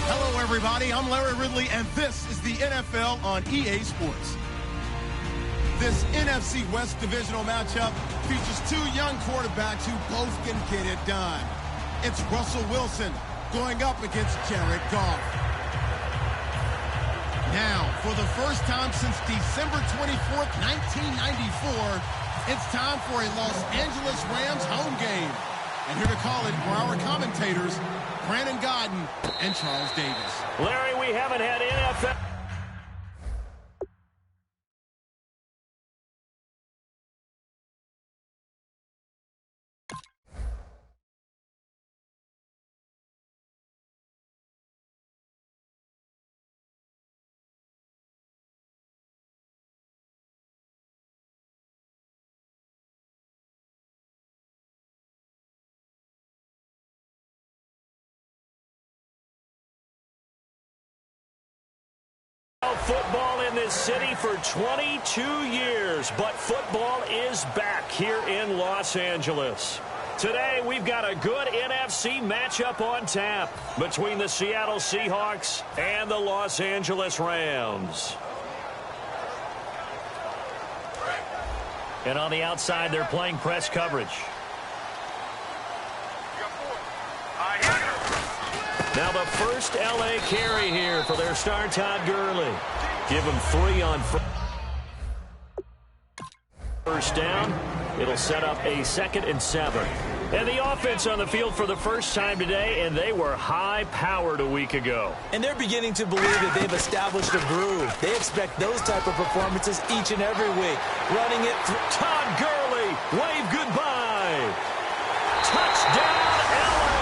Hello, everybody. I'm Larry Ridley, and this is the NFL on EA Sports. This NFC West divisional matchup features two young quarterbacks who both can get it done. It's Russell Wilson going up against Jared Goff. Now, for the first time since December 24th, 1994, it's time for a Los Angeles Rams home game. And here to call it are our commentators, Brandon Gaudin and Charles Davis. Larry, we haven't had NFL. Football in this city for 22 years, but football is back here in Los Angeles. Today, we've got a good NFC matchup on tap between the Seattle Seahawks and the Los Angeles Rams. And on the outside, they're playing press coverage. Now the first L.A. carry here for their star Todd Gurley. Give him 3 on first down. It'll set up a 2nd and 7. And the offense on the field for the first time today, and they were high-powered a week ago. And they're beginning to believe that they've established a groove. They expect those type of performances each and every week. Running it through. Todd Gurley, wave goodbye. Touchdown, L.A.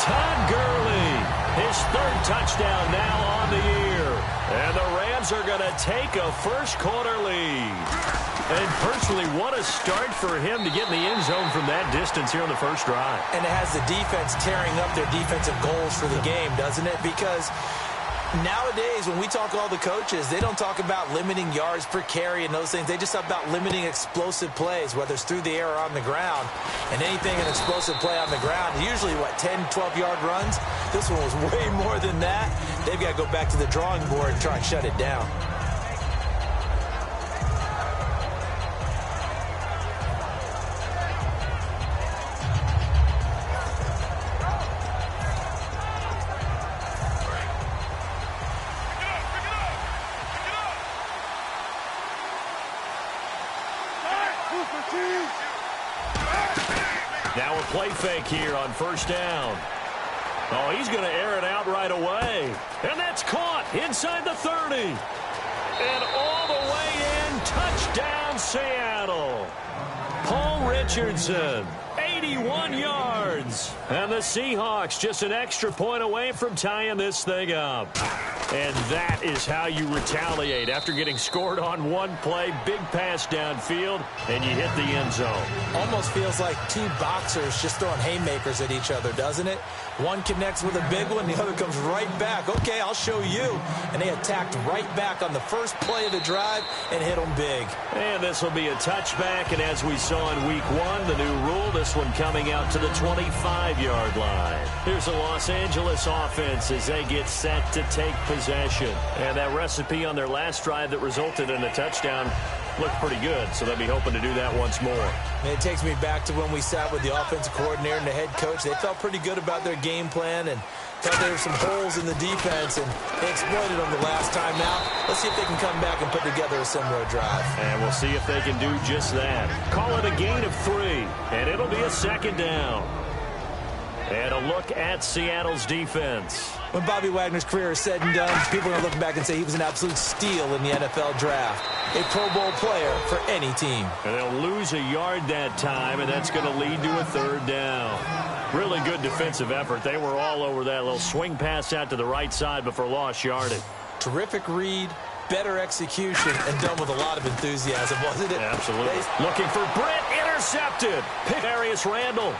Todd Gurley, his 3rd touchdown now on the year. And the Rams are going to take a first-quarter lead. And personally, what a start for him to get in the end zone from that distance here on the first drive. And it has the defense tearing up their defensive goals for the game, doesn't it? Because nowadays, when we talk to all the coaches, they don't talk about limiting yards per carry and those things. They just talk about limiting explosive plays, whether it's through the air or on the ground. And anything an explosive play on the ground, usually, 10, 12-yard runs? This one was way more than that. They've got to go back to the drawing board and try and shut it down. Now a play fake here on first down. Oh, he's going to air it out right away. And that's caught inside the 30. And all the way in, touchdown Seattle. Paul Richardson, 81 yards. And the Seahawks just an extra point away from tying this thing up. And that is how you retaliate after getting scored on one play, big pass downfield, and you hit the end zone. Almost feels like two boxers just throwing haymakers at each other, doesn't it? One connects with a big one, the other comes right back. Okay, I'll show you. And they attacked right back on the first play of the drive and hit them big. And this will be a touchback, and as we saw in week 1, the new rule, this one coming out to the 25-yard line. Here's the Los Angeles offense as they get set to take possession. And that recipe on their last drive that resulted in a touchdown looked pretty good, so they'll be hoping to do that once more. And it takes me back to when we sat with the offensive coordinator and the head coach. They felt pretty good about their game plan and thought there were some holes in the defense, and they exploited them the last time out. Let's see if they can come back and put together a similar drive. And we'll see if they can do just that. Call it a gain of 3, and it'll be a 2nd down. And a look at Seattle's defense. When Bobby Wagner's career is said and done, people are going to look back and say he was an absolute steal in the NFL draft. A Pro Bowl player for any team. And they'll lose a yard that time, and that's going to lead to a 3rd down. Really good defensive effort. They were all over that little swing pass out to the right side before lost yardage. Terrific read, better execution, and done with a lot of enthusiasm, wasn't it? Absolutely. Looking for Britt, intercepted. Pick Darius Randall.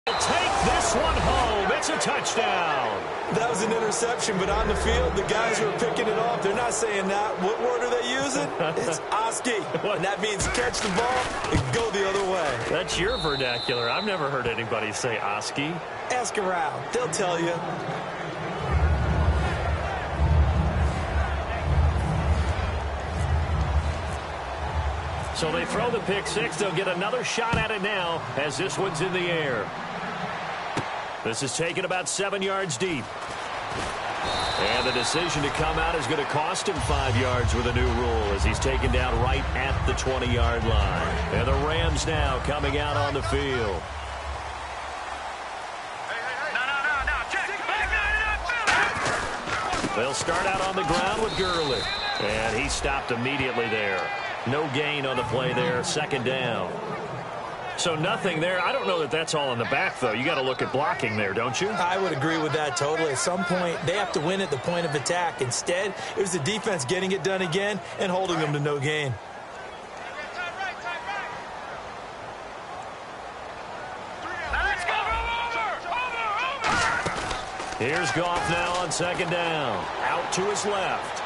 Take this one home. It's a touchdown. That was an interception, but on the field, the guys who are picking it off, they're not saying that. What word are they using? It's Oski. And that means catch the ball and go the other way. That's your vernacular. I've never heard anybody say Oski. Ask around. They'll tell you. So they throw the pick six. They'll get another shot at it now as this one's in the air. This is taken about 7 yards deep. And the decision to come out is going to cost him 5 yards with a new rule as he's taken down right at the 20-yard line. And the Rams now coming out on the field. They'll start out on the ground with Gurley. And he stopped immediately there. No gain on the play there. Second down. So nothing there. I don't know that that's all in the back, though. You got to look at blocking there, don't you? I would agree with that totally. At some point, they have to win at the point of attack. Instead, it was the defense getting it done again and holding them to no gain. Here's Goff now on second down. Out to his left.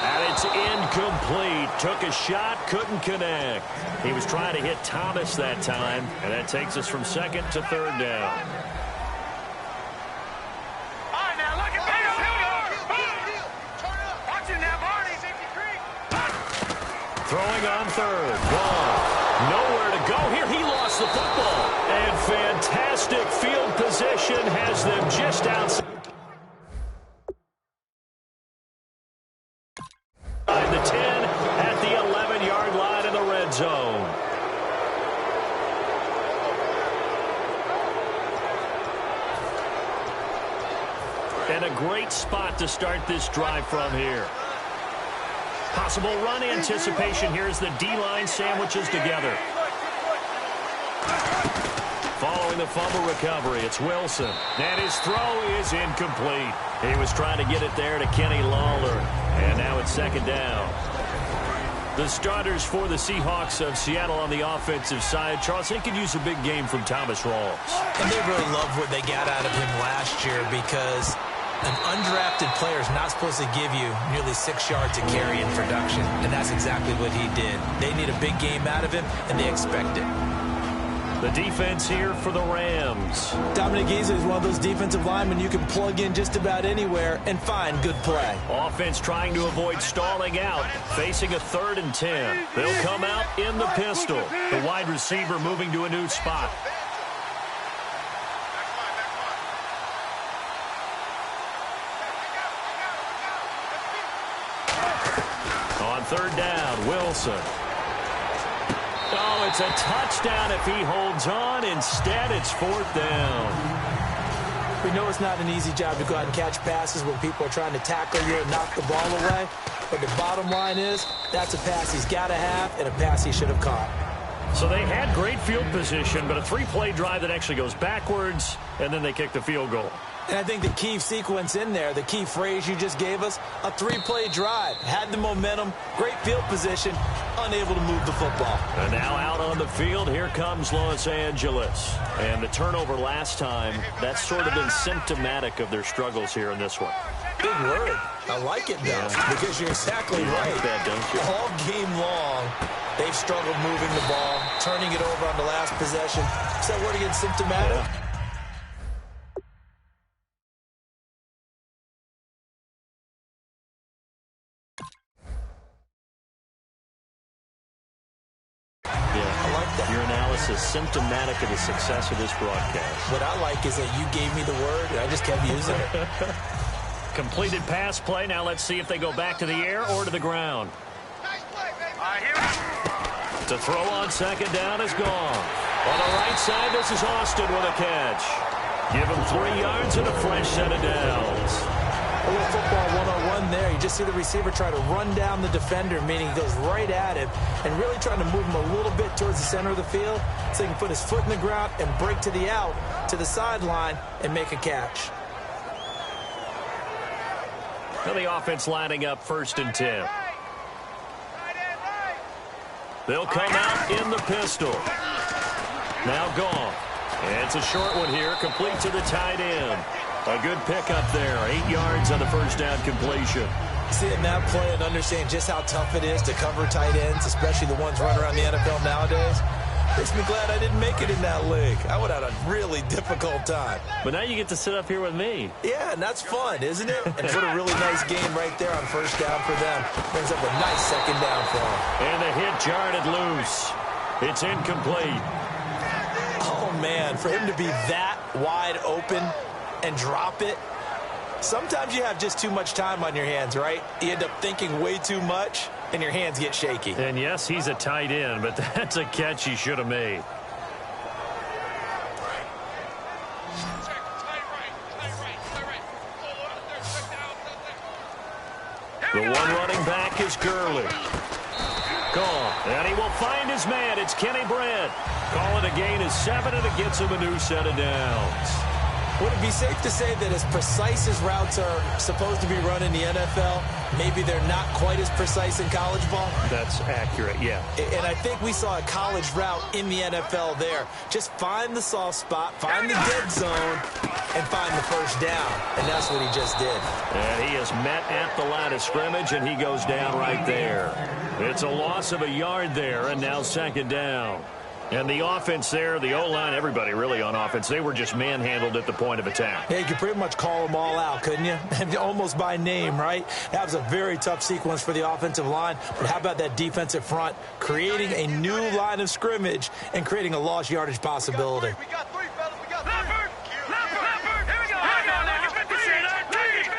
And it's incomplete. Took a shot, couldn't connect. He was trying to hit Thomas that time, and that takes us from second to third down. All right, now look at Throwing on third. Gone. Nowhere to go here. He lost the football. And fantastic field position has them just outside the 10 at the 11-yard line in the red zone. And a great spot to start this drive from here. Possible run anticipation here as the D-line sandwiches together. Following the fumble recovery, it's Wilson. And his throw is incomplete. He was trying to get it there to Kenny Lawler. And now it's second down. The starters for the Seahawks of Seattle on the offensive side. Charles, they could use a big game from Thomas Rawls. And they really loved what they got out of him last year because an undrafted player is not supposed to give you nearly 6 yards of carry in production, and that's exactly what he did. They need a big game out of him, and they expect it. The defense here for the Rams. Dominic Easley is one of those defensive linemen you can plug in just about anywhere and find good play. Offense trying to avoid stalling out, facing a 3rd and 10. They'll come out in the pistol. The wide receiver moving to a new spot. On third down, Wilson. Oh, it's a touchdown if he holds on. Instead, it's 4th down. We know it's not an easy job to go out and catch passes when people are trying to tackle you and knock the ball away. But the bottom line is that's a pass he's got to have and a pass he should have caught. So they had great field position, but a 3-play drive that actually goes backwards, and then they kick the field goal. And I think the key sequence in there, the key phrase you just gave us, a 3-play drive. Had the momentum, great field position, unable to move the football. And now out on the field, here comes Los Angeles. And the turnover last time, that's sort of been symptomatic of their struggles here in this one. Big word. I like it, though, because you're exactly right. Like that, don't you? All game long, they've struggled moving the ball, turning it over on the last possession. Is that word again, symptomatic? Yeah. Your analysis symptomatic of the success of this broadcast. What I like is that you gave me the word and I just kept using it. Completed pass play. Now let's see if they go back to the air or to the ground. To throw on second down is gone. On the right side, this is Austin with a catch. Give him 3 yards and a fresh set of downs. A little football 101 there. You just see the receiver try to run down the defender, meaning he goes right at him and really trying to move him a little bit towards the center of the field so he can put his foot in the ground and break to the out, to the sideline, and make a catch. Now the offense lining up 1st and 10. They'll come out in the pistol. Now gone. And it's a short one here, complete to the tight end. A good pickup there. 8 yards on the first down completion. Seeing that play and understand just how tough it is to cover tight ends, especially the ones running around the NFL nowadays, makes me glad I didn't make it in that league. I would have had a really difficult time. But now you get to sit up here with me. Yeah, and that's fun, isn't it? And put a really nice game right there on first down for them. Brings up a nice second down for them. And the hit jarred it loose. It's incomplete. Oh, man, for him to be that wide open and drop it, sometimes you have just too much time on your hands, right? You end up thinking way too much, and your hands get shaky. And yes, he's a tight end, but that's a catch he should have made. The one running back is Gurley. Gone. And he will find his man. It's Kenny Brett. Call it a gain of 7, and it gets him a new set of downs. Would it be safe to say that as precise as routes are supposed to be run in the NFL, maybe they're not quite as precise in college ball? That's accurate, yeah. And I think we saw a college route in the NFL there. Just find the soft spot, find the dead zone, and find the first down. And that's what he just did. And he is met at the line of scrimmage, and he goes down right there. It's a loss of a yard there, and now second down. And the offense there, the O-line, everybody really on offense, they were just manhandled at the point of attack. Yeah, you could pretty much call them all out, couldn't you? Almost by name, right? That was a very tough sequence for the offensive line. But how about that defensive front creating a new line of scrimmage and creating a lost yardage possibility? We got three, fellas. We got three. Leopard. Here we go. Hang on,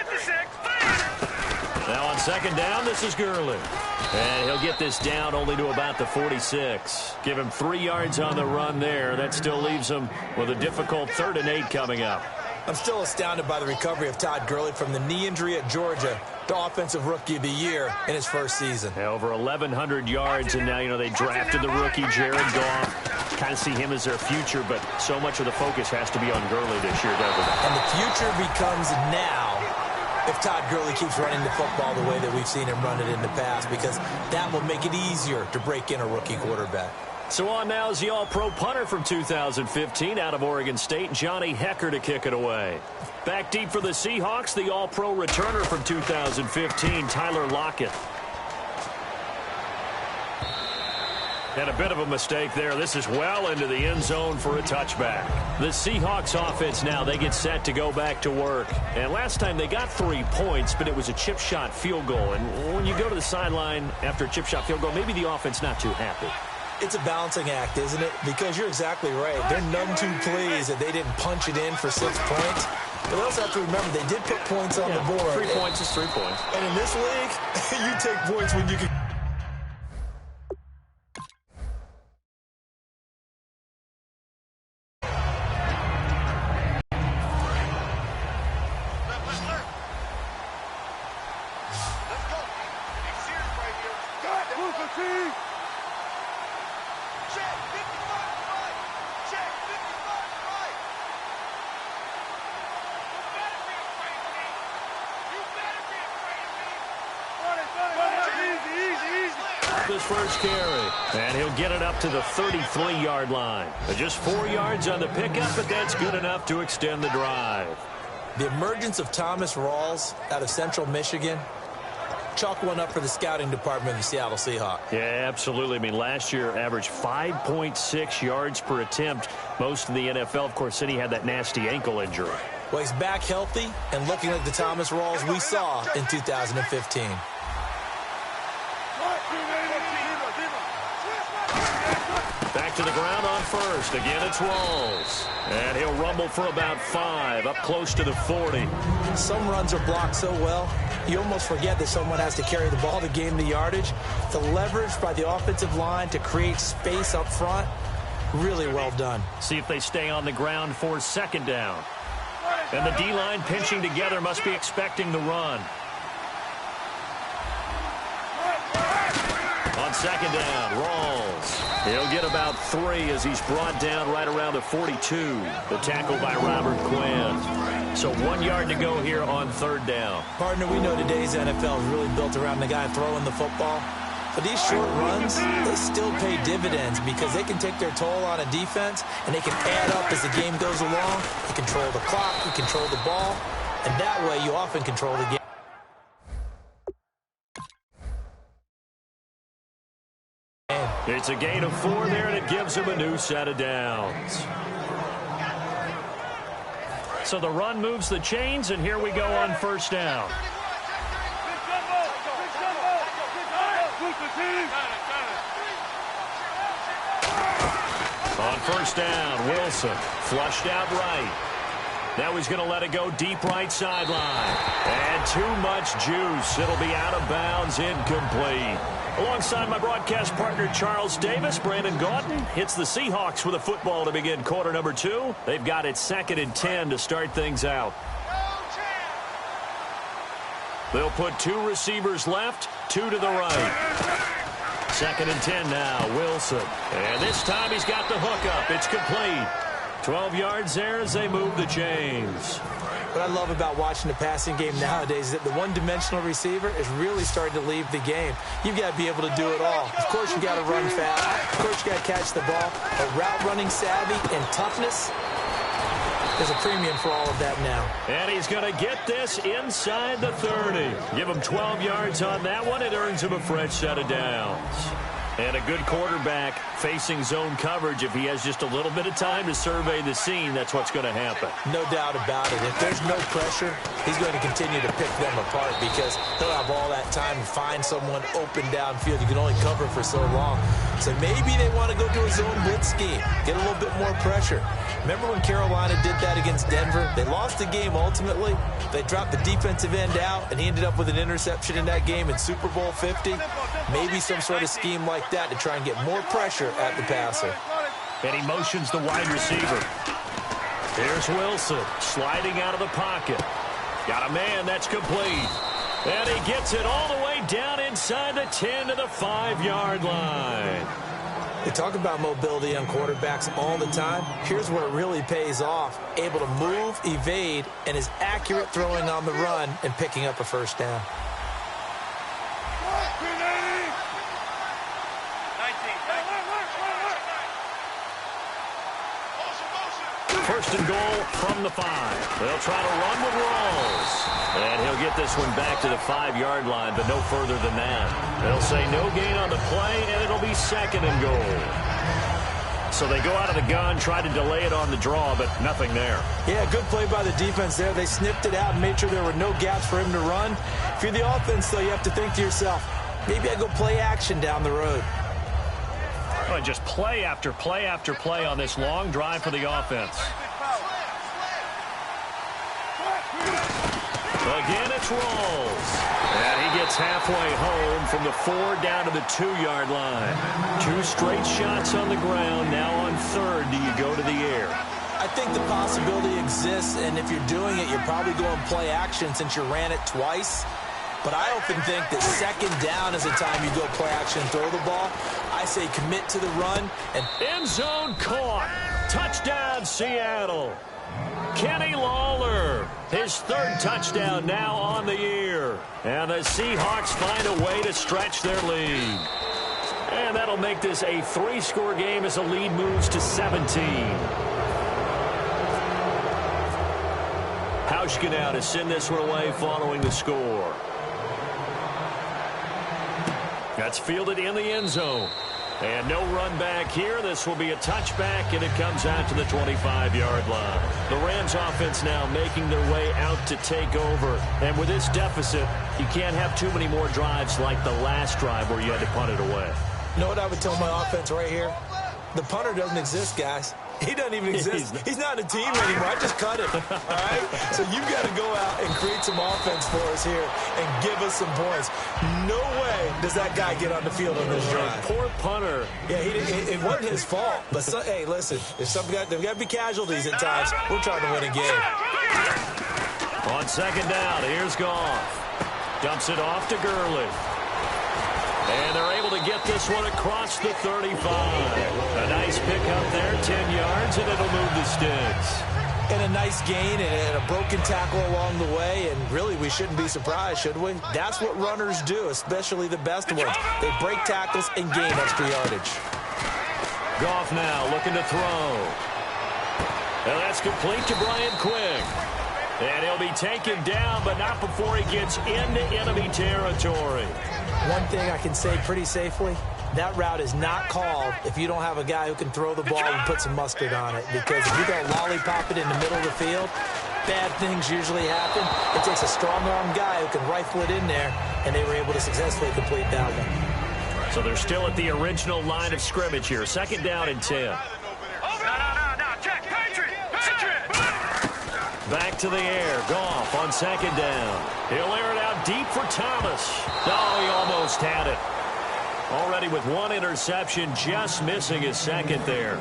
56. Now on second down, this is Gurley. And he'll get this down only to about the 46. Give him 3 yards on the run there. That still leaves him with a difficult 3rd and 8 coming up. I'm still astounded by the recovery of Todd Gurley from the knee injury at Georgia to Offensive Rookie of the Year in his first season. Yeah, over 1,100 yards, and now, you know, they drafted the rookie, Jared Goff. Kind of see him as their future, but so much of the focus has to be on Gurley this year, doesn't it? And the future becomes now if Todd Gurley keeps running the football the way that we've seen him run it in the past, because that will make it easier to break in a rookie quarterback. So on now is the All-Pro punter from 2015 out of Oregon State, Johnny Hekker, to kick it away. Back deep for the Seahawks, the All-Pro returner from 2015, Tyler Lockett. And a bit of a mistake there. This is well into the end zone for a touchback. The Seahawks offense now, they get set to go back to work. And last time they got 3 points, but it was a chip shot field goal. And when you go to the sideline after a chip shot field goal, maybe the offense not too happy. It's a balancing act, isn't it? Because you're exactly right. They're none too pleased that they didn't punch it in for 6 points. But they also have to remember they did put points on the board. 3 points is 3 points. And in this league, you take points when you can. His first carry, and he'll get it up to the 33-yard line. Just 4 yards on the pickup, but that's good enough to extend the drive. The emergence of Thomas Rawls out of Central Michigan, chalk one up for the scouting department of the Seattle Seahawks. Yeah, absolutely. I mean, last year averaged 5.6 yards per attempt. Most of the NFL, of course, said he had that nasty ankle injury. Well, he's back healthy and looking like the Thomas Rawls we saw in 2015. Back to the ground on first. Again, it's Rawls. And he'll rumble for about 5, up close to the 40. Some runs are blocked so well, you almost forget that someone has to carry the ball to gain the yardage. The leverage by the offensive line to create space up front, really well done. See if they stay on the ground for second down. And the D-line pinching together, must be expecting the run. On second down, Rawls. He'll get about 3 as he's brought down right around the 42. The tackle by Robert Quinn. So 1 yard to go here on third down. Partner, we know today's NFL is really built around the guy throwing the football. But these short runs, they still pay dividends because they can take their toll on a defense, and they can add up as the game goes along. You control the clock, you control the ball, and that way you often control the game. It's a gain of 4 there, and it gives him a new set of downs. So the run moves the chains, and here we go on first down. On first down, Wilson flushed out right. Now he's going to let it go deep right sideline. And too much juice. It'll be out of bounds, incomplete. Alongside my broadcast partner, Charles Davis, Brandon Gaudin hits the Seahawks with a football to begin quarter number 2. They've got it 2nd and 10 to start things out. They'll put 2 receivers left, 2 to the right. 2nd and 10 now, Wilson. And this time he's got the hook up. It's complete. 12 yards there as they move the chains. What I love about watching the passing game nowadays is that the one-dimensional receiver is really starting to leave the game. You've got to be able to do it all. Of course, you got to run fast. Of course, you got to catch the ball. But route running savvy and toughness, there's a premium for all of that now. And he's going to get this inside the 30. Give him 12 yards on that one. It earns him a fresh set of downs. And a good quarterback facing zone coverage. If he has just a little bit of time to survey the scene, that's what's going to happen. No doubt about it. If there's no pressure, he's going to continue to pick them apart because he'll have all that time to find someone open downfield. You can only cover for so long. So maybe they want to go to a zone blitz scheme, get a little bit more pressure. Remember when Carolina did that against Denver? They lost the game ultimately. They dropped the defensive end out, and he ended up with an interception in that game in Super Bowl 50. Maybe some sort of scheme like that to try and get more pressure at the passer. And he motions the wide receiver. Here's Wilson sliding out of the pocket. Got a man, that's complete. And he gets it all the way down inside the 10 to the 5-yard line. They talk about mobility on quarterbacks all the time. Here's where it really pays off. Able to move, evade, and is accurate throwing on the run and picking up a first down. First and goal from the 5. They'll try to run with Rawls. And he'll get this one back to the 5-yard line, but no further than that. They'll say no gain on the play, and it'll be 2nd and goal. So they go out of the gun, try to delay it on the draw, but nothing there. Yeah, good play by the defense there. They snipped it out and made sure there were no gaps for him to run. If you're the offense, though, you have to think to yourself, maybe I go play action down the road. Well, just play after play after play on this long drive for the offense. Again, it's Rawls. And he gets halfway home from the 4 down to the 2-yard line. 2 straight shots on the ground. Now on 3rd, do you go to the air? I think the possibility exists, and if you're doing it, you're probably going play action since you ran it twice. But I often think that 2nd down is the time you go play action and throw the ball. I say commit to the run. And end zone caught. Touchdown, Seattle. Kenny Lawler, his 3rd touchdown now on the year. And the Seahawks find a way to stretch their lead. And that'll make this a 3-score game as the lead moves to 17. Hauschka now to send this one away following the score. That's fielded in the end zone. And no run back here. This will be a touchback, and it comes out to the 25-yard line. The Rams offense now making their way out to take over. And with this deficit, you can't have too many more drives like the last drive where you had to punt it away. You know what I would tell my offense right here? The punter doesn't exist, guys. He doesn't even exist. He's not a team anymore. I just cut him. All right? So you've got to go out and create some offense for us here and give us some points. No way does that guy get on the field on this drive. Poor punter. Yeah, it wasn't his fault. But, hey, listen, there's got to be casualties at times. We're trying to win a game. On 2nd down, here's Goff. Dumps it off to Gurley. And they're able to get this one across the 35. A nice pickup there, 10 yards, and it'll move the sticks. And a nice gain and a broken tackle along the way, and really we shouldn't be surprised, should we? That's what runners do, especially the best ones. They break tackles and gain extra yardage. Goff now looking to throw. And that's complete to Brian Quick. And he'll be taken down, but not before he gets into enemy territory. One thing I can say pretty safely, that route is not called if you don't have a guy who can throw the ball and put some mustard on it. Because if you go lollipop it in the middle of the field, bad things usually happen. It takes a strong-arm guy who can rifle it in there, and they were able to successfully complete that one. So they're still at the original line of scrimmage here. 2nd down and 10. No, check, Patriot. Back to the air. Goff on 2nd down. He'll air it out deep for Thomas. Oh, he almost had it. Already with 1 interception, just missing his 2nd there.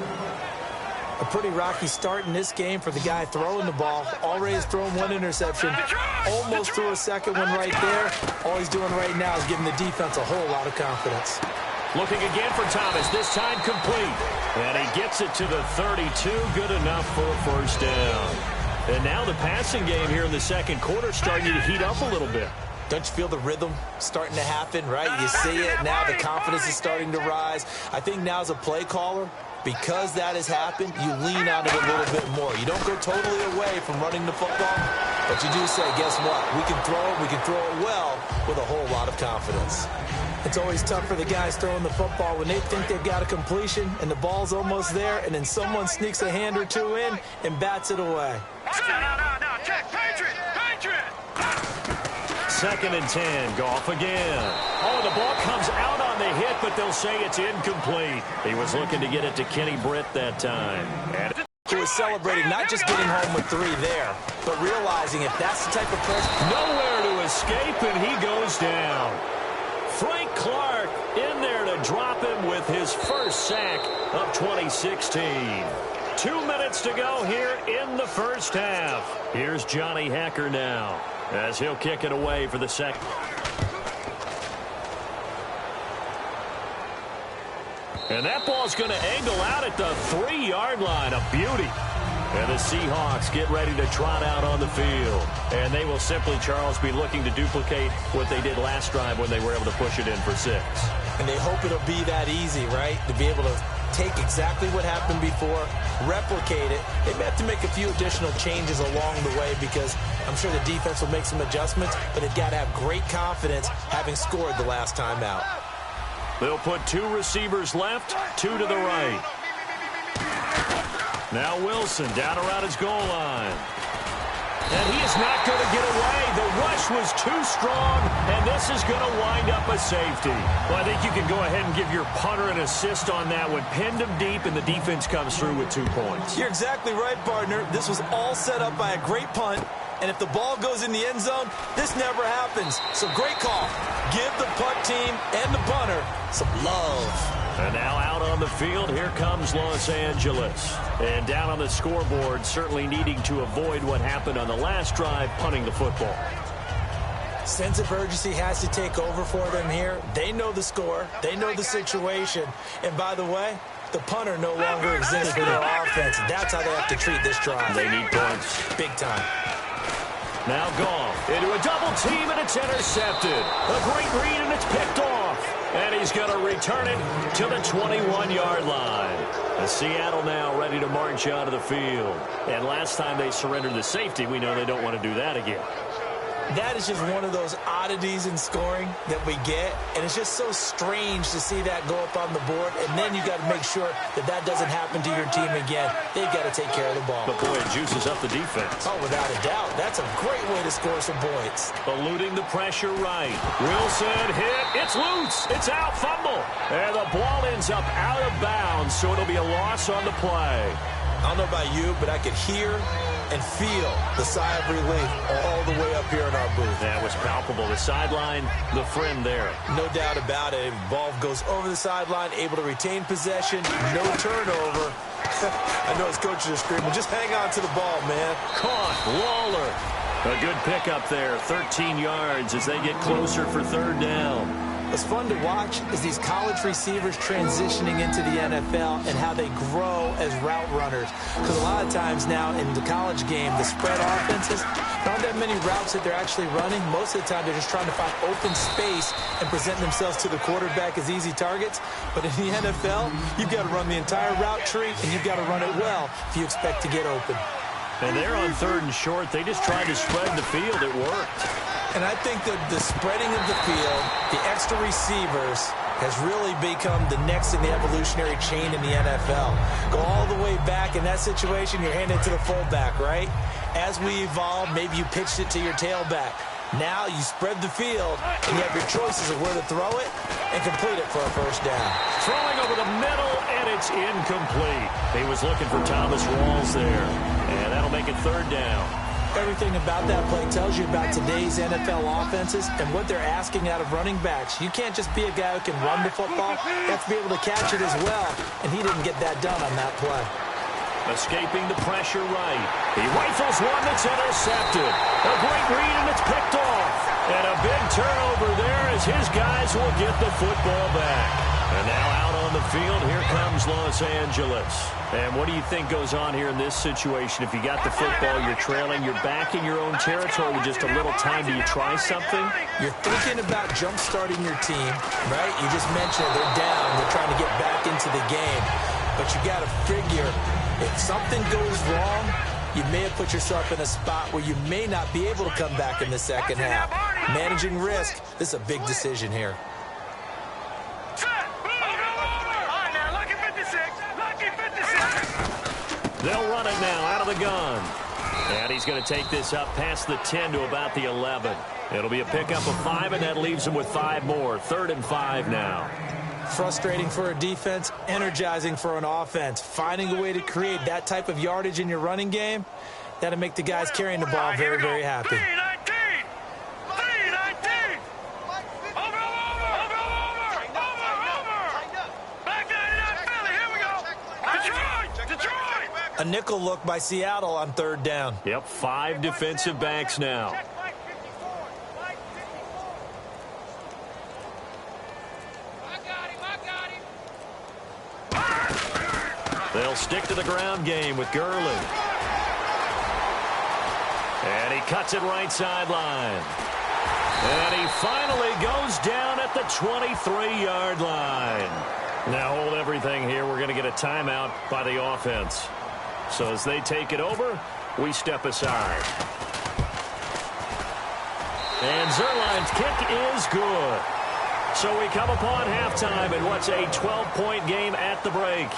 A pretty rocky start in this game for the guy throwing the ball. Already has thrown 1 interception. Almost threw a 2nd one right there. All he's doing right now is giving the defense a whole lot of confidence. Looking again for Thomas, this time complete. And he gets it to the 32, good enough for a 1st down. And now the passing game here in the 2nd quarter starting to heat up a little bit. Don't you feel the rhythm starting to happen, right? You see it now. The confidence is starting to rise. I think now as a play caller, because that has happened, you lean on it a little bit more. You don't go totally away from running the football, but you do say, guess what? We can throw it well with a whole lot of confidence. It's always tough for the guys throwing the football when they think they've got a completion and the ball's almost there, and then someone sneaks a hand or two in and bats it away. No, check, Patriot. 2nd and 10, Goff again. Oh, the ball comes out on the hit, but they'll say it's incomplete. He was looking to get it to Kenny Britt that time. And he was celebrating not just getting home with 3 there, but realizing if that's the type of pressure. Nowhere to escape, and he goes down. Frank Clark in there to drop him with his first sack of 2016. 2 minutes to go here in the 1st half. Here's Johnny Hekker now, as he'll kick it away for the 2nd. And that ball's going to angle out at the 3-yard line. A beauty. And the Seahawks get ready to trot out on the field. And they will simply, Charles, be looking to duplicate what they did last drive when they were able to push it in for 6. And they hope it'll be that easy, right? To be able to take exactly what happened before, replicate it. They may have to make a few additional changes along the way because I'm sure the defense will make some adjustments, but they've got to have great confidence having scored the last time out. They'll put 2 receivers left, 2 to the right. Now Wilson down around his goal line. And he is not going to get away. The rush was too strong, and this is going to wind up a safety. Well, I think you can go ahead and give your punter an assist on that one. Pinned him deep, and the defense comes through with 2 points. You're exactly right, partner. This was all set up by a great punt, and if the ball goes in the end zone, this never happens. So great call. Give the punt team and the punter some love. And now out on the field, here comes Los Angeles. And down on the scoreboard, certainly needing to avoid what happened on the last drive, punting the football. Sense of urgency has to take over for them here. They know the score. They know the situation. And by the way, the punter no longer exists for their offense. That's how they have to treat this drive. They need points. Big time. Now Goff into a double team, and it's intercepted. A great read, and it's picked off. And he's going to return it to the 21-yard line. The Seattle now ready to march out of the field. And last time they surrendered the safety, we know they don't want to do that again. That is just one of those oddities in scoring that we get, and it's just so strange to see that go up on the board, and then you got to make sure that that doesn't happen to your team again. They've got to take care of the ball. But boy, it juices up the defense. Oh, without a doubt. That's a great way to score some points. Eluding the pressure right. Wilson hit. It's loose. It's out. Fumble. And the ball ends up out of bounds, so it'll be a loss on the play. I don't know about you, but I could hear and feel the sigh of relief all the way up here in our booth. That was palpable. The sideline, the friend there. No doubt about it. Ball goes over the sideline, able to retain possession, no turnover. I know his coaches are screaming, just hang on to the ball, man. Caught. Waller. A good pickup there. 13 yards as they get closer for 3rd down. What's fun to watch is these college receivers transitioning into the NFL and how they grow as route runners. Because a lot of times now in the college game, the spread offenses, not that many routes that they're actually running. Most of the time, they're just trying to find open space and present themselves to the quarterback as easy targets. But in the NFL, you've got to run the entire route tree, and you've got to run it well if you expect to get open. And they're on 3rd and short. They just tried to spread the field. It worked. And I think that the spreading of the field, the extra receivers, has really become the next in the evolutionary chain in the NFL. Go all the way back in that situation, you're handed to the fullback, right? As we evolve, maybe you pitched it to your tailback. Now you spread the field, and you have your choices of where to throw it and complete it for a first down. Throwing over the middle, and it's incomplete. He was looking for Thomas Rawls there, and that'll make it 3rd down. Everything about that play tells you about today's NFL offenses and what they're asking out of running backs. You can't just be a guy who can run the football. You have to be able to catch it as well, and he didn't get that done on that play. Escaping the pressure right. He rifles one that's intercepted. A great read, and it's picked off. And a big turnover there as his guys will get the football back. And now out on the field, here comes Los Angeles. And what do you think goes on here in this situation? If you got the football, you're trailing, you're back in your own territory with just a little time. Do you try something? You're thinking about jump-starting your team, right? You just mentioned they're down. They're trying to get back into the game. But you got to figure, if something goes wrong, you may have put yourself in a spot where you may not be able to come back in the second half. Managing risk, this is a big decision here. They'll run it now out of the gun. And he's going to take this up past the 10 to about the 11. It'll be a pickup of 5, and that leaves him with 5 more. 3rd and 5 now. Frustrating for a defense, energizing for an offense. Finding a way to create that type of yardage in your running game, that'll make the guys carrying the ball very, very happy. A nickel look by Seattle on 3rd down. Yep, 5 defensive backs now. They'll stick to the ground game with Gurley. And he cuts it right sideline. And he finally goes down at the 23-yard line. Now hold everything here. We're going to get a timeout by the offense. So as they take it over, we step aside. And Zuerlein's kick is good. So we come upon halftime in what's a 12-point game at the break.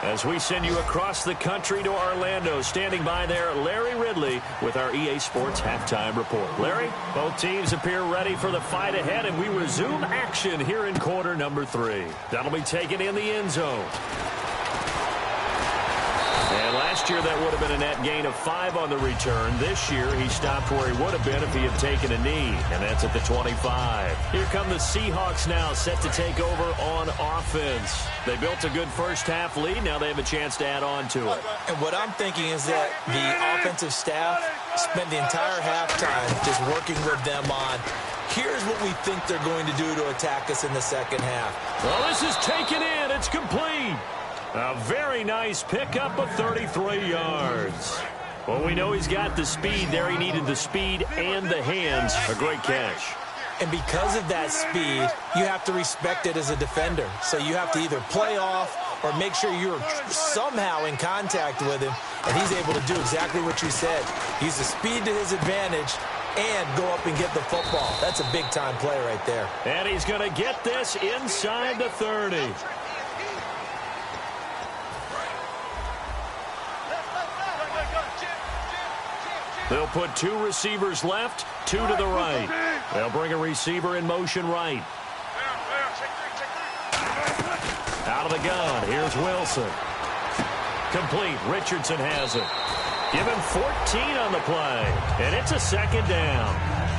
As we send you across the country to Orlando, standing by there, Larry Ridley with our EA Sports Halftime Report. Larry, both teams appear ready for the fight ahead, and we resume action here in quarter number 3. That'll be taken in the end zone. And last year, that would have been a net gain of 5 on the return. This year, he stopped where he would have been if he had taken a knee, and that's at the 25. Here come the Seahawks now, set to take over on offense. They built a good first-half lead. Now they have a chance to add on to it. And what I'm thinking is that the offensive staff spent the entire halftime just working with them on, here's what we think they're going to do to attack us in the second half. Well, this is taken in. It's complete. A very nice pickup of 33 yards. Well, we know he's got the speed there. He needed the speed and the hands. A great catch. And because of that speed, you have to respect it as a defender. So you have to either play off or make sure you're somehow in contact with him. And he's able to do exactly what you said. Use the speed to his advantage and go up and get the football. That's a big-time play right there. And he's going to get this inside the 30. They'll put 2 receivers left, 2 to the right. They'll bring a receiver in motion right. Out of the gun, here's Wilson. Complete, Richardson has it. Give him 14 on the play, and it's a second down.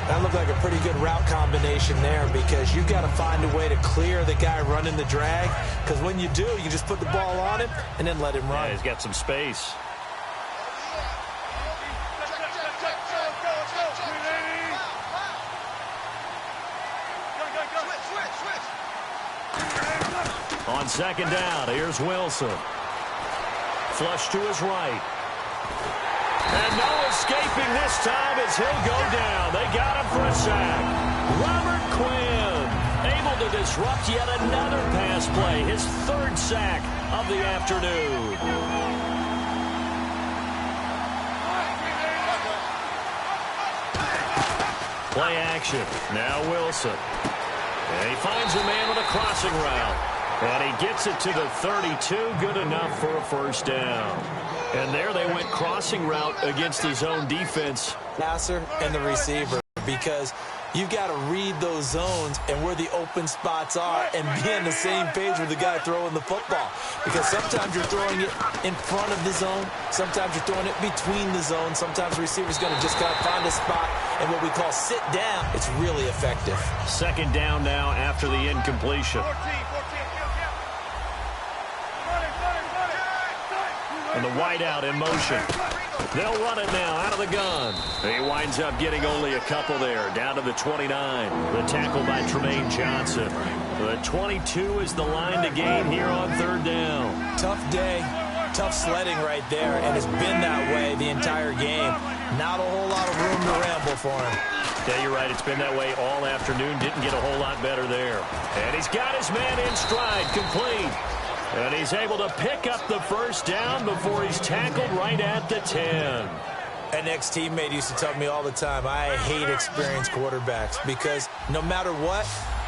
That looked like a pretty good route combination there because you've got to find a way to clear the guy running the drag, because when you do, you just put the ball on him and then let him run. Yeah, he's got some space. On second down, here's Wilson. Flush to his right. And no escaping this time as he'll go down. They got him for a sack. Robert Quinn able to disrupt yet another pass play. His third sack of the afternoon. Play action. Now Wilson. And he finds a man with a crossing route. And he gets it to the 32. Good enough for a first down. And there they went crossing route against his own defense. Passer and the receiver, because you've got to read those zones and where the open spots are and be on the same page with the guy throwing the football. Because sometimes you're throwing it in front of the zone. Sometimes you're throwing it between the zones. Sometimes the receiver's going to just kind of find a spot and what we call sit down. It's really effective. Second down now after the incompletion. And the wideout in motion. They'll run it now out of the gun. He winds up getting only a couple there, down to the 29. The tackle by Tremaine Johnson. The 22 is the line to gain here on third down. Tough day, tough sledding right there, and it's been that way the entire game. Not a whole lot of room to ramble for him. Yeah, you're right. It's been that way all afternoon. Didn't get a whole lot better there. And he's got his man in stride, complete. And he's able to pick up the first down before he's tackled right at the 10. An ex-teammate used to tell me all the time, I hate experienced quarterbacks because no matter what,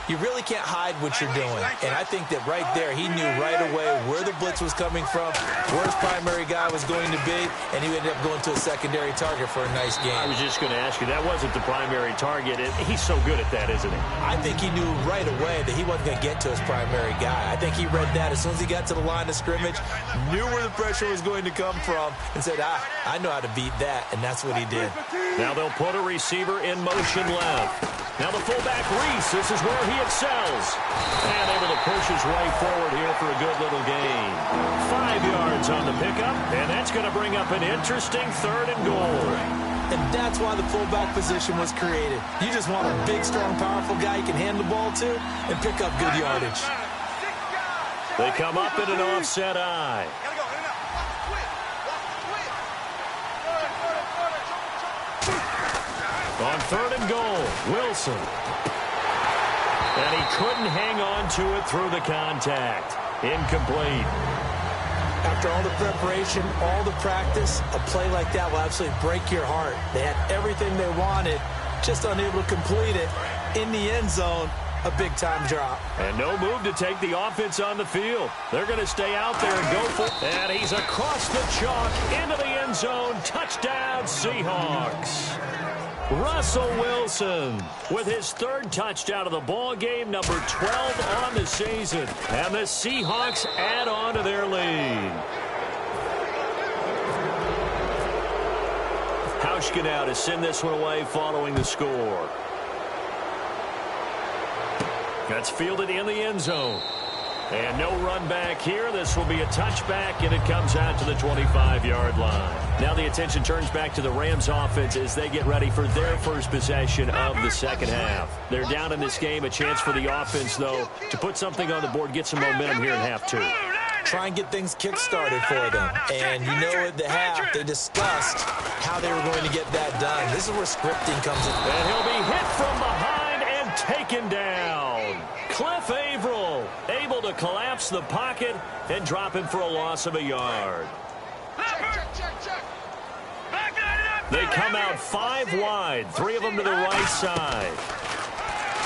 you really can't hide what you're doing. And I think that right there, he knew right away where the blitz was coming from, where his primary guy was going to be, and he ended up going to a secondary target for a nice game. I was just going to ask you, that wasn't the primary target. He's so good at that, isn't he? I think he knew right away that he wasn't going to get to his primary guy. I think he read that as soon as he got to the line of scrimmage, knew where the pressure was going to come from, and said, I know how to beat that, and that's what he did. Now they'll put a receiver in motion left. Now the fullback, Reese, this is where he excels. And able to push his way forward here for a good little gain. 5 yards on the pickup, and that's going to bring up an interesting third and goal. And that's why the fullback position was created. You just want a big, strong, powerful guy you can hand the ball to and pick up good yardage. They come up in an offset eye. On third and goal, Wilson. And he couldn't hang on to it through the contact. Incomplete. After all the preparation, all the practice, a play like that will absolutely break your heart. They had everything they wanted, just unable to complete it. In the end zone, a big-time drop. And no move to take the offense on the field. They're going to stay out there and go for it. And he's across the chalk into the end zone. Touchdown, Seahawks. Russell Wilson with his third touchdown of the ball game, number 12 on the season. And the Seahawks add on to their lead. Hauschka now to send this one away following the score. That's fielded in the end zone. And no run back here. This will be a touchback, and it comes out to the 25-yard line. Now the attention turns back to the Rams offense as they get ready for their first possession of the second half. They're down in this game. A chance for the offense, though, to put something on the board, get some momentum here in half two. Try and get things kick-started for them. And you know at the half, they discussed how they were going to get that done. This is where scripting comes in. And he'll be hit from behind and taken down. Cliff Averill able to collapse the pocket and drop him for a loss of a yard. They come out 5 wide, 3 of them to the right side.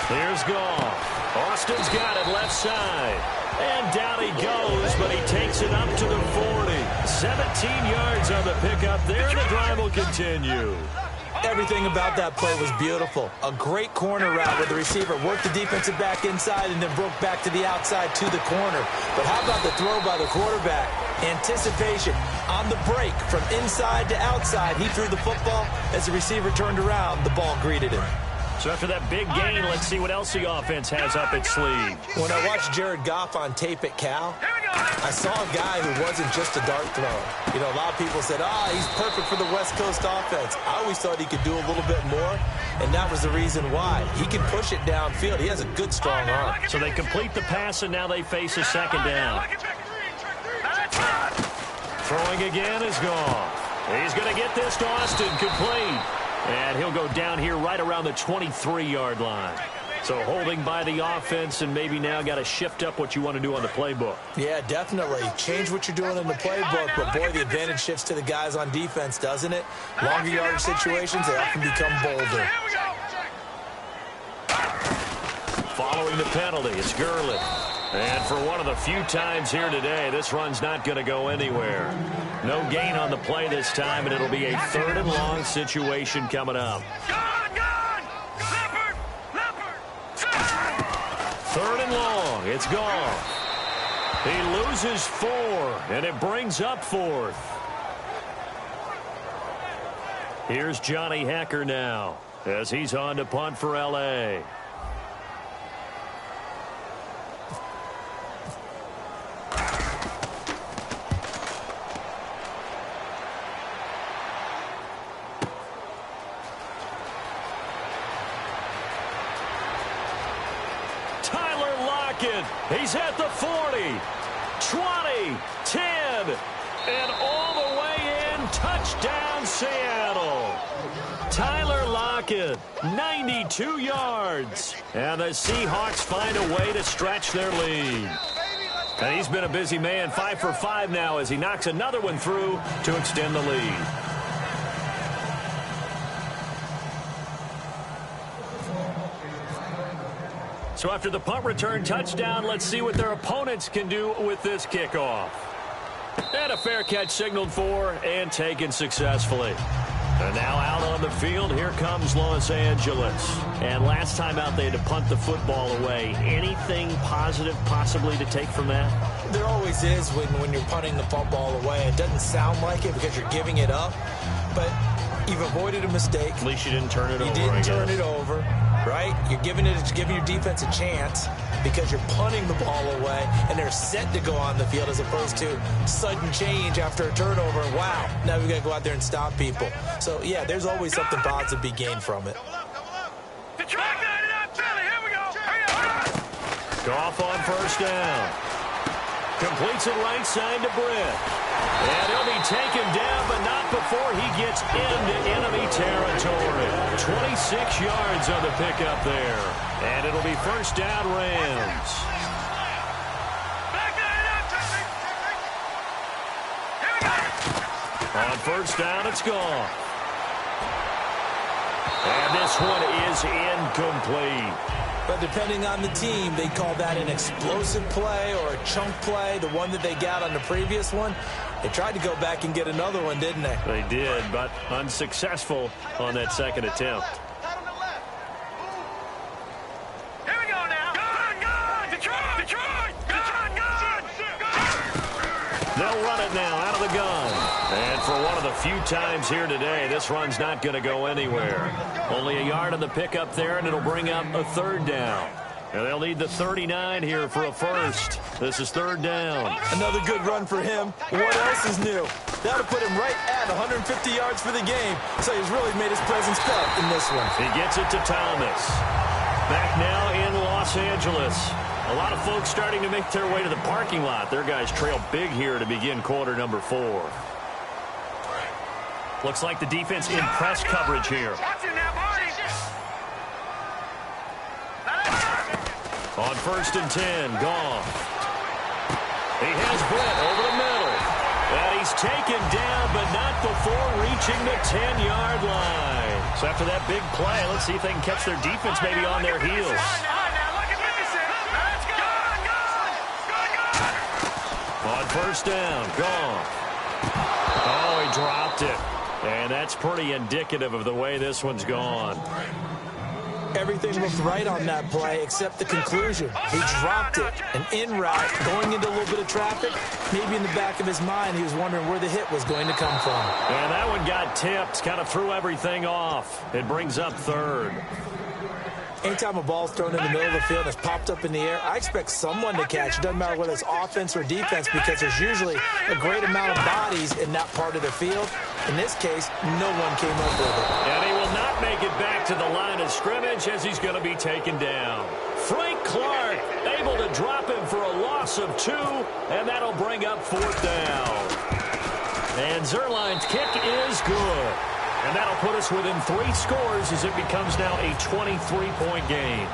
Here's Goff. Austin's got it left side. And down he goes, but he takes it up to the 40. 17 yards on the pickup there, and the drive will continue. Everything about that play was beautiful. A great corner route where the receiver worked the defensive back inside and then broke back to the outside to the corner. But how about the throw by the quarterback? Anticipation on the break from inside to outside. He threw the football. As the receiver turned around, the ball greeted him. So after that big gain, let's see what else the offense has up its sleeve. When I watched Jared Goff on tape at Cal, I saw a guy who wasn't just a dart thrower. You know, a lot of people said, he's perfect for the West Coast offense. I always thought he could do a little bit more, and that was the reason why. He can push it downfield. He has a good, strong arm. So they complete the pass, and now they face a second down. Throwing again is gone. He's going to get this to Austin, complete. And he'll go down here right around the 23-yard line. So holding by the offense, and maybe now got to shift up what you want to do on the playbook. Yeah, definitely. Change what you're doing in the playbook, but boy, the advantage shifts to the guys on defense, doesn't it? Longer yardage situations, they often become bolder. Following the penalty, it's Gurley. And for one of the few times here today, this run's not going to go anywhere. No gain on the play this time, and it'll be a 3rd and long situation coming up. 3rd and long, it's gone. He loses 4, and it brings up 4th. Here's Johnny Hekker now, as he's on to punt for L.A. He's at the 40, 20, 10, and all the way in. Touchdown, Seattle. Tyler Lockett, 92 yards. And the Seahawks find a way to stretch their lead. And he's been a busy man, 5 for 5 now as he knocks another one through to extend the lead. So after the punt return touchdown, let's see what their opponents can do with this kickoff. And a fair catch signaled for and taken successfully. And now out on the field, here comes Los Angeles. And last time out, they had to punt the football away. Anything positive possibly to take from that? There always is when you're punting the football away. It doesn't sound like it because you're giving it up. But you've avoided a mistake. At least you didn't turn it over. You didn't turn it over, right? You're giving your defense a chance because you're punting the ball away, and they're set to go on the field as opposed to sudden change after a turnover. And wow, now we've got to go out there and stop people. So, yeah, there's always something positive to be gained from it. Goff on first down. Completes it right side to Britt. And he'll be taken down, but not before he gets into enemy territory. 26 yards on the pickup there. And it'll be first down, Rams. On first down, it's gone. And this one is incomplete. But depending on the team, they call that an explosive play or a chunk play, the one that they got on the previous one. They tried to go back and get another one, didn't they? They did, but unsuccessful on that second attempt. Here we go now. Gun! Detroit! They'll run it now out of the gun. And for one of the few times here today, this run's not going to go anywhere. Only a yard on the pickup there, and it'll bring up a third down. And they'll need the 39 here for a first. This is third down. Another good run for him. What else is new? That'll put him right at 150 yards for the game. So he's really made his presence felt in this one. He gets it to Thomas. Back now in Los Angeles. A lot of folks starting to make their way to the parking lot. Their guys trail big here to begin quarter number 4. Looks like the defense in press coverage here. On first and 10, Goff. He has Britt over the middle. And he's taken down, but not before reaching the 10-yard line. So after that big play, let's see if they can catch their defense maybe on their heels. On first down, Goff. Oh, he dropped it. And that's pretty indicative of the way this one's gone. Everything looked right on that play except the conclusion. He dropped it. An in route, going into a little bit of traffic. Maybe in the back of his mind, he was wondering where the hit was going to come from. And that one got tipped, kind of threw everything off. It brings up third. Anytime a ball's thrown in the middle of the field and it's popped up in the air, I expect someone to catch. It doesn't matter whether it's offense or defense because there's usually a great amount of bodies in that part of the field. In this case, no one came up with it. And he will not make it back to the line of scrimmage as he's going to be taken down. Frank Clark able to drop him for a loss of 2, and that'll bring up 4th down. And Zuerlein's kick is good. And that'll put us within 3 scores as it becomes now a 23-point game.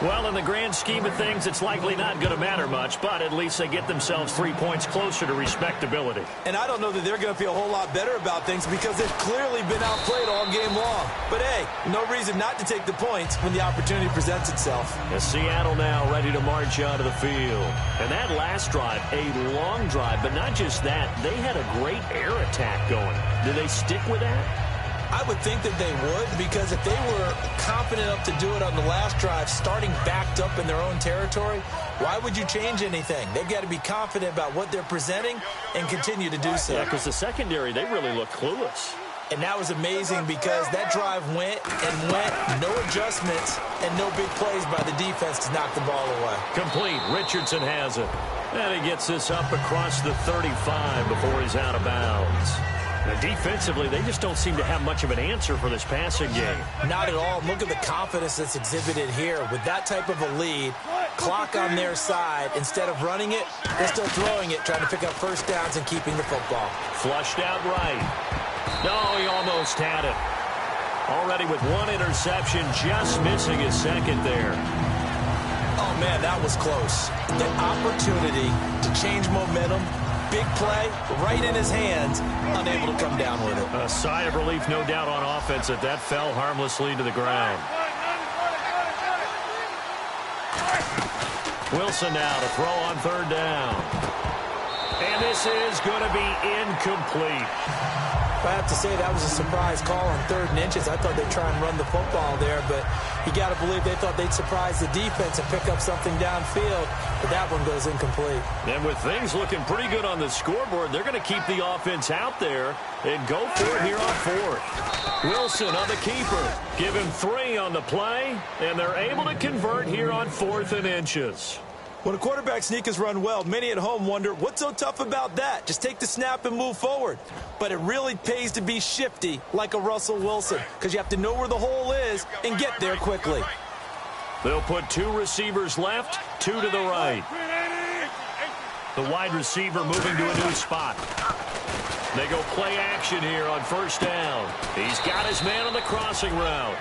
Well, in the grand scheme of things, it's likely not going to matter much, but at least they get themselves 3 points closer to respectability. And I don't know that they're going to feel a whole lot better about things because they've clearly been outplayed all game long. But, hey, no reason not to take the points when the opportunity presents itself. And Seattle now ready to march onto the field. And that last drive, a long drive, but not just that. They had a great air attack going. Did they stick with that? I would think that they would because if they were confident enough to do it on the last drive, starting backed up in their own territory, why would you change anything? They've got to be confident about what they're presenting and continue to do so. Yeah, because the secondary, they really look clueless. And that was amazing because that drive went and went, no adjustments, and no big plays by the defense to knock the ball away. Complete. Richardson has it. And he gets this up across the 35 before he's out of bounds. Now, defensively, they just don't seem to have much of an answer for this passing game. Not at all. Look at the confidence that's exhibited here. With that type of a lead, clock on their side, instead of running it, they're still throwing it, trying to pick up first downs and keeping the football. Flushed out right. No, he almost had it. Already with 1 interception, just missing his second there. Oh, man, that was close. The opportunity to change momentum, big play, right in his hands, unable to come down with it. A sigh of relief, no doubt, on offense that fell harmlessly to the ground. Wilson now to throw on 3rd down. And this is going to be incomplete. I have to say that was a surprise call on 3rd and inches. I thought they'd try and run the football there, but you got to believe they thought they'd surprise the defense and pick up something downfield, but that one goes incomplete. And with things looking pretty good on the scoreboard, they're going to keep the offense out there and go for it here on 4th. Wilson on the keeper. Give him 3 on the play, and they're able to convert here on 4th and inches. When a quarterback sneak is run well, many at home wonder, what's so tough about that? Just take the snap and move forward. But it really pays to be shifty like a Russell Wilson because you have to know where the hole is and get there quickly. They'll put 2 receivers left, 2 to the right. The wide receiver moving to a new spot. They go play action here on 1st down. He's got his man on the crossing route.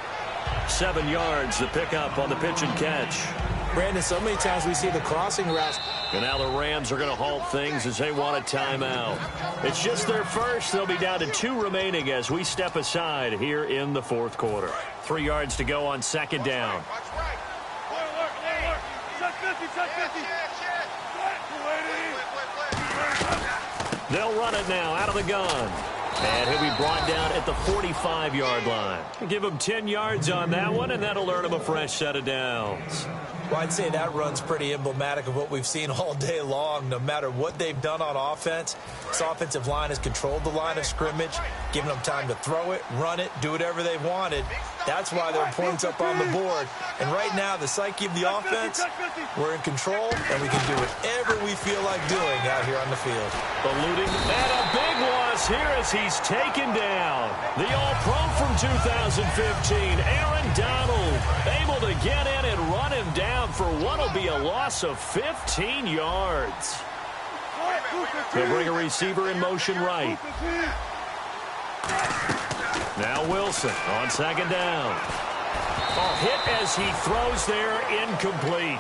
7 yards to pick up on the pitch and catch. Brandon, so many times we see the crossing routes. And now the Rams are going to halt things as they want a timeout. It's just their first. They'll be down to 2 remaining as we step aside here in the 4th quarter. 3 yards to go on 2nd down. They'll run it now out of the gun. And he'll be brought down at the 45-yard line. Give him 10 yards on that one, and that'll earn him a fresh set of downs. Well, I'd say that run's pretty emblematic of what we've seen all day long. No matter what they've done on offense, this offensive line has controlled the line of scrimmage, given them time to throw it, run it, do whatever they've wanted. That's why there are points up on the board. And right now, the psyche of the offense, we're in control, and we can do whatever we feel like doing out here on the field. Eluding, and a big loss here as he's taken down. The All-Pro from 2015, Aaron Donald, able to get in and run him down for what will be a loss of 15 yards. They'll bring a receiver in motion right. Now Wilson on 2nd down. A hit as he throws there, incomplete.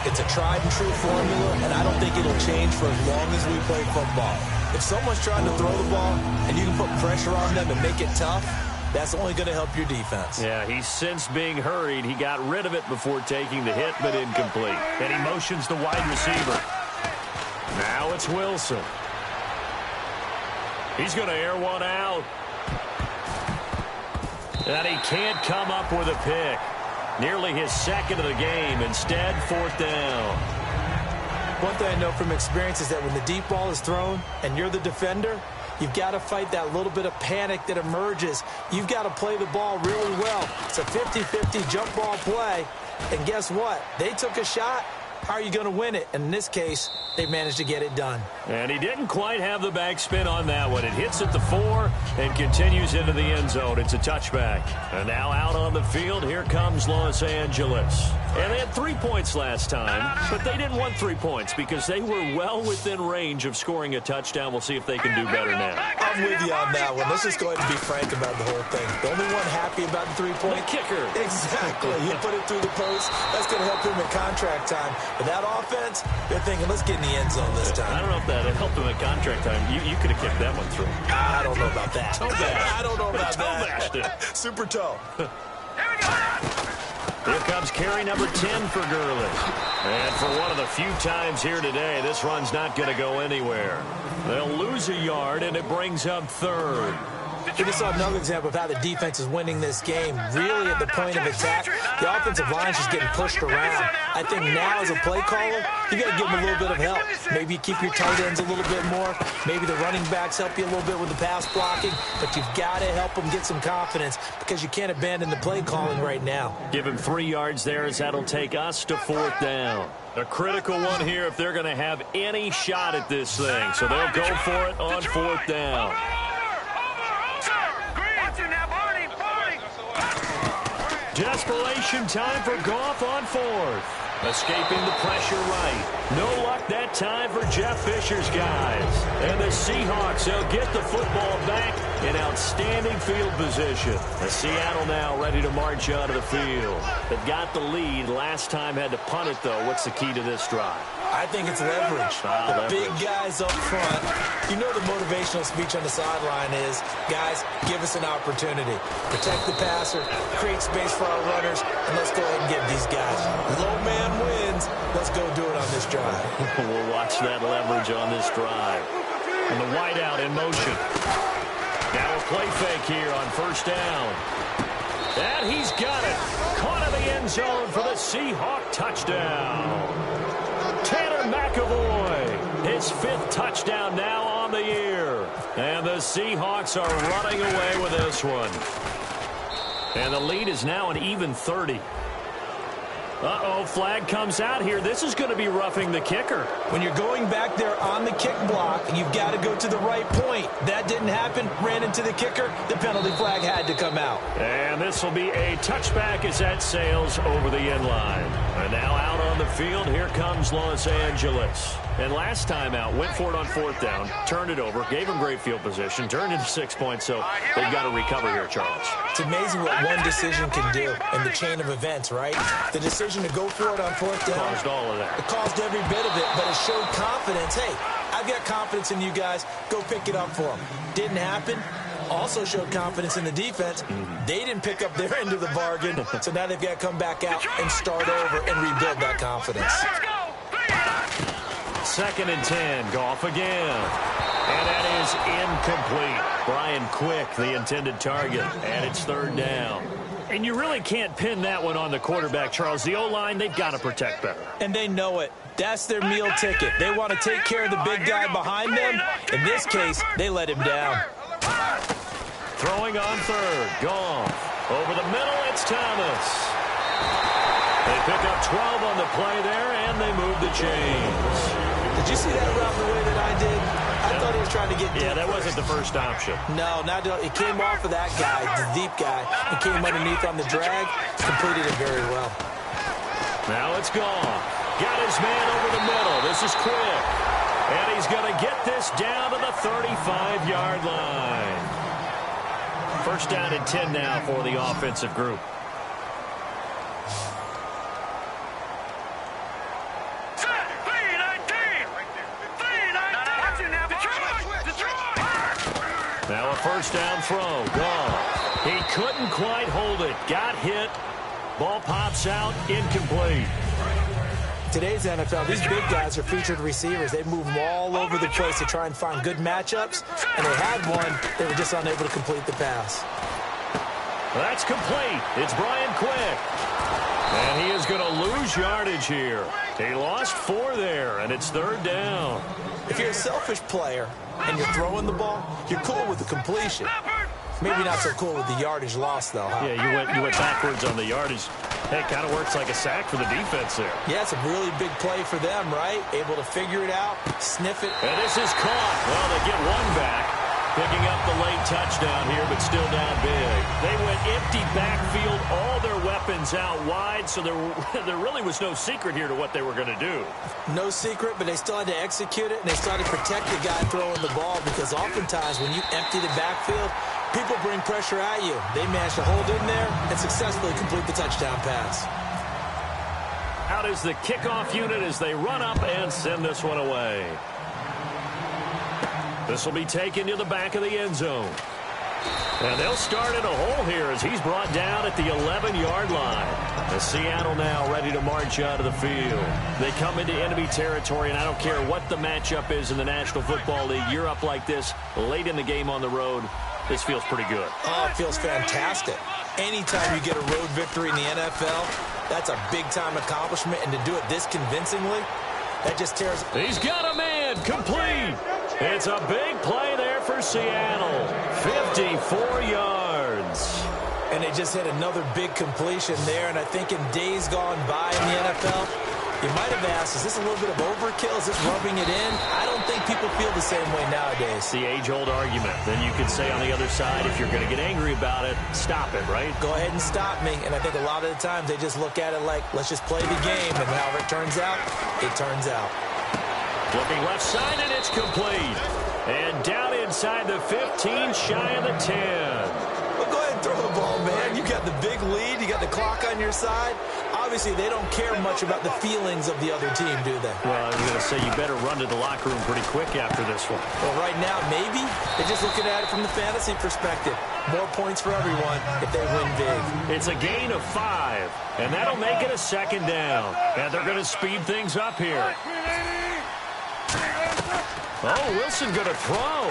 It's a tried and true formula, and I don't think it'll change for as long as we play football. If someone's trying to throw the ball and you can put pressure on them and make it tough, that's only going to help your defense. Yeah, he's since being hurried. He got rid of it before taking the hit, but incomplete. And he motions the wide receiver. Now it's Wilson. He's going to air one out. And he can't come up with a pick. Nearly his 2nd of the game. Instead, 4th down. One thing I know from experience is that when the deep ball is thrown and you're the defender, You've got to fight that little bit of panic that emerges. You've got to play the ball really well. It's a 50-50 jump ball play. And guess what? They took a shot. How are you going to win it? And in this case, they managed to get it done. And he didn't quite have the backspin on that one. It hits at the 4 and continues into the end zone. It's a touchback. And now out on the field, here comes Los Angeles. And they had 3 points last time, but they didn't want 3 points because they were well within range of scoring a touchdown. We'll see if they can do better now. I'm with you on that one. Let's just go ahead and be frank about the whole thing. The only one happy about the 3-point kicker. Exactly. He put it through the post. That's going to help him in contract time. But that offense, they're thinking, let's get in the end zone this time. I don't know if that helped him at contract time. You could have kicked that one through. I don't know about that. I don't know about Toe bashed it. Super toe. Here comes carry number 10 for Gurley. And for one of the few times here today, this run's not going to go anywhere. They'll lose a yard, and it brings up 3rd. We just saw another example of how the defense is winning this game. Really at the point of attack, the offensive line is just getting pushed around. I think now as a play caller, you got to give them a little bit of help. Maybe you keep your tight ends a little bit more. Maybe the running backs help you a little bit with the pass blocking. But you've got to help them get some confidence because you can't abandon the play calling right now. Give him 3 yards there as that'll take us to 4th down. A critical one here if they're going to have any shot at this thing. So they'll go for it on 4th down. Desperation time for Goff on 4th. Escaping the pressure right. No luck that time for Jeff Fisher's guys. And the Seahawks, they'll get the football back in outstanding field position. The Seattle now ready to march out of the field. They've got the lead. Last time had to punt it, though. What's the key to this drive? I think it's leverage. The big guys up front. You know the motivational speech on the sideline is, guys, give us an opportunity. Protect the passer, create space for our runners, and let's go ahead and get these guys. Low man wins. Let's go do it on this drive. We'll watch that leverage on this drive. And the wideout in motion. Now a play fake here on 1st down. And he's got it. Caught in the end zone for the Seahawk touchdown. Tanner McAvoy, his 5th touchdown now on the year. And the Seahawks are running away with this one. And the lead is now an even 30. Uh-oh, flag comes out here. This is going to be roughing the kicker. When you're going back there on the kick block, you've got to go to the right point. That didn't happen. Ran into the kicker. The penalty flag had to come out. And this will be a touchback as that sails over the end line. And now out on the field, here comes Los Angeles. And last time out, went for it on 4th down, turned it over, gave them great field position, turned into 6 points, so they've got to recover here, Charles. It's amazing what one decision can do in the chain of events, right? The decision to go for it on 4th down. Caused all of that. It caused every bit of it, but it showed confidence. Hey, I've got confidence in you guys. Go pick it up for them. Didn't happen. Also showed confidence in the defense. They didn't pick up their end of the bargain, so now they've got to come back out and start over and rebuild that confidence. 2nd and 10, Goff again. And that is incomplete. Brian Quick, the intended target, and it's 3rd down. And you really can't pin that one on the quarterback, Charles. The O-line, they've got to protect better. And they know it. That's their meal ticket. They want to take care of the big guy behind them. In this case, they let him down. Throwing on 3rd, Goff. Over the middle, it's Thomas. They pick up 12 on the play there, and they move the chains. Did you see that route the way that I did? I thought he was trying to get deep. Yeah, that wasn't the first option. No, it came off of that guy, the deep guy. It came underneath on the drag, completed it very well. Now it's Goff. Got his man over the middle. This is Quick. And he's going to get this down to the 35-yard line. 1st down and 10 now for the offensive group. Now a 1st down throw. Goff. He couldn't quite hold it. Got hit. Ball pops out. Incomplete. Today's NFL, these big guys are featured receivers. They move them all over the place to try and find good matchups. And they had one. They were just unable to complete the pass. That's complete. It's Brian Quick. And he is going to lose yardage here. He lost 4 there, and it's 3rd down. If you're a selfish player and you're throwing the ball, you're cool with the completion. Maybe not so cool with the yardage loss, though, huh? Yeah, you went backwards on the yardage. Hey, it kind of works like a sack for the defense there. Yeah, it's a really big play for them, right? Able to figure it out, sniff it. And this is caught. Well, they get 1 back. Picking up the late touchdown here, but still down big. They went empty backfield, all their weapons out wide, so there really was no secret here to what they were going to do. No secret, but they still had to execute it, and they still had to protect the guy throwing the ball, because oftentimes when you empty the backfield, people bring pressure at you. They managed to hold in there and successfully complete the touchdown pass. Out is the kickoff unit as they run up and send this one away. This will be taken to the back of the end zone. And they'll start in a hole here as he's brought down at the 11-yard line. As Seattle now ready to march out of the field. They come into enemy territory, and I don't care what the matchup is in the National Football League. You're up like this late in the game on the road. This feels pretty good. Oh, it feels fantastic. Anytime you get a road victory in the NFL, that's a big-time accomplishment. And to do it this convincingly, that just tears. He's got a man complete. It's a big play there for Seattle. 54 yards. And they just hit another big completion there. And I think in days gone by in the NFL, you might have asked, is this a little bit of overkill? Is this rubbing it in? I don't think people feel the same way nowadays. The age-old argument. Then you could say on the other side, if you're going to get angry about it, stop it, right? Go ahead and stop me. And I think a lot of the times they just look at it like, let's just play the game. And however it turns out, it turns out. Looking left side, and it's complete. And down inside the 15, shy of the 10. Well, go ahead and throw the ball, man. You got the big lead. You got the clock on your side. Obviously, they don't care much about the feelings of the other team, do they? Well, I was going to say you better run to the locker room pretty quick after this one. Well, right now, maybe. They're just looking at it from the fantasy perspective. More points for everyone if they win big. It's a gain of 5, and that'll make it a 2nd down. And they're going to speed things up here. Oh, Wilson going to throw.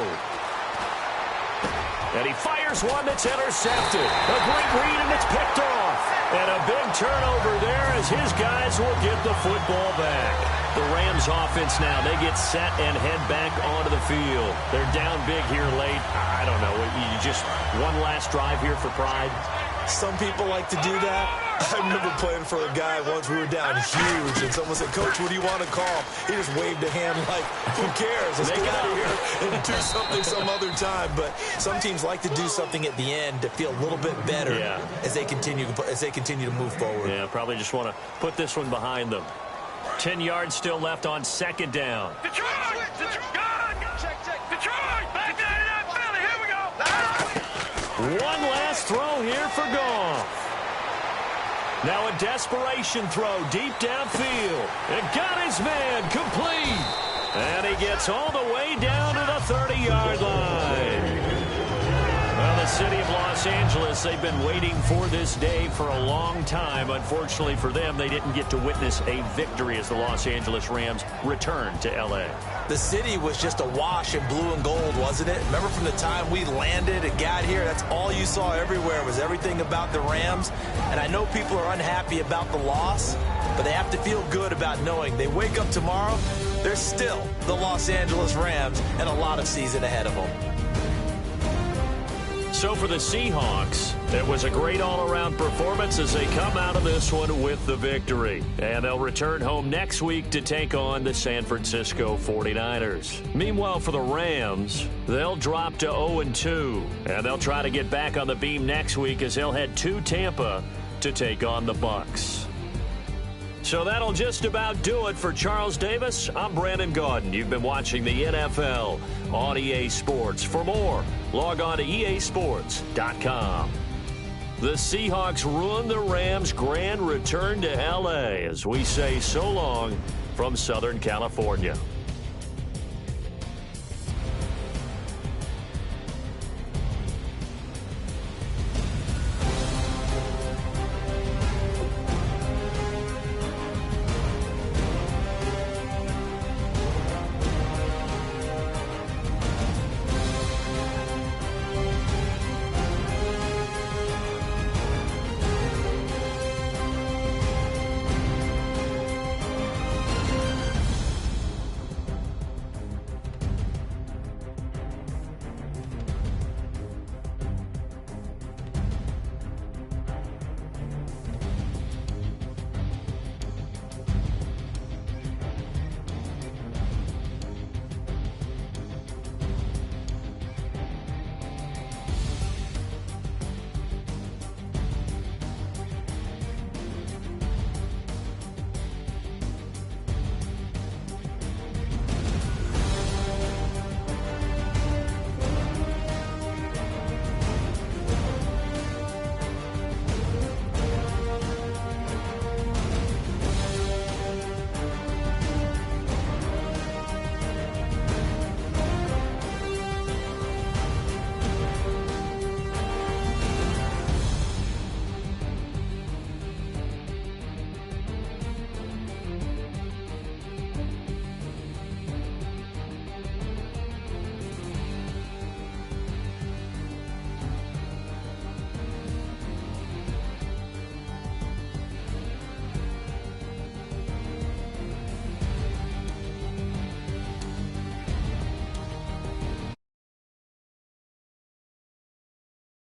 And he fires one that's intercepted. A great read, and it's picked off. And a big turnover there as his guys will get the football back. The Rams offense now, they get set and head back onto the field. They're down big here late. I don't know. You just one last drive here for pride. Some people like to do that. I remember playing for a guy once. We were down huge, and someone said, Coach, what do you want to call? He just waved a hand like, who cares? Let's get out of here and do something some other time. But some teams like to do something at the end to feel a little bit better as they continue to move forward. Yeah, probably just want to put this one behind them. 10 yards still left on 2nd down. Detroit! Back down in that belly. Here we go. One last throw here for Goff. Now a desperation throw deep downfield. And got his man complete. And he gets all the way down to the 30-yard line. Well, the city of Los Angeles, they've been waiting for this day for a long time. Unfortunately for them, they didn't get to witness a victory as the Los Angeles Rams returned to L.A. The city was just awash in blue and gold, wasn't it? Remember from the time we landed and got here, that's all you saw everywhere was everything about the Rams. And I know people are unhappy about the loss, but they have to feel good about knowing they wake up tomorrow, they're still the Los Angeles Rams and a lot of season ahead of them. So for the Seahawks, it was a great all-around performance as they come out of this one with the victory. And they'll return home next week to take on the San Francisco 49ers. Meanwhile, for the Rams, they'll drop to 0-2. And they'll try to get back on the beam next week as they'll head to Tampa to take on the Bucs. So that'll just about do it for Charles Davis. I'm Brandon Gaudin. You've been watching the NFL on EA Sports. For more, log on to easports.com. The Seahawks ruined the Rams' grand return to L.A. as we say so long from Southern California.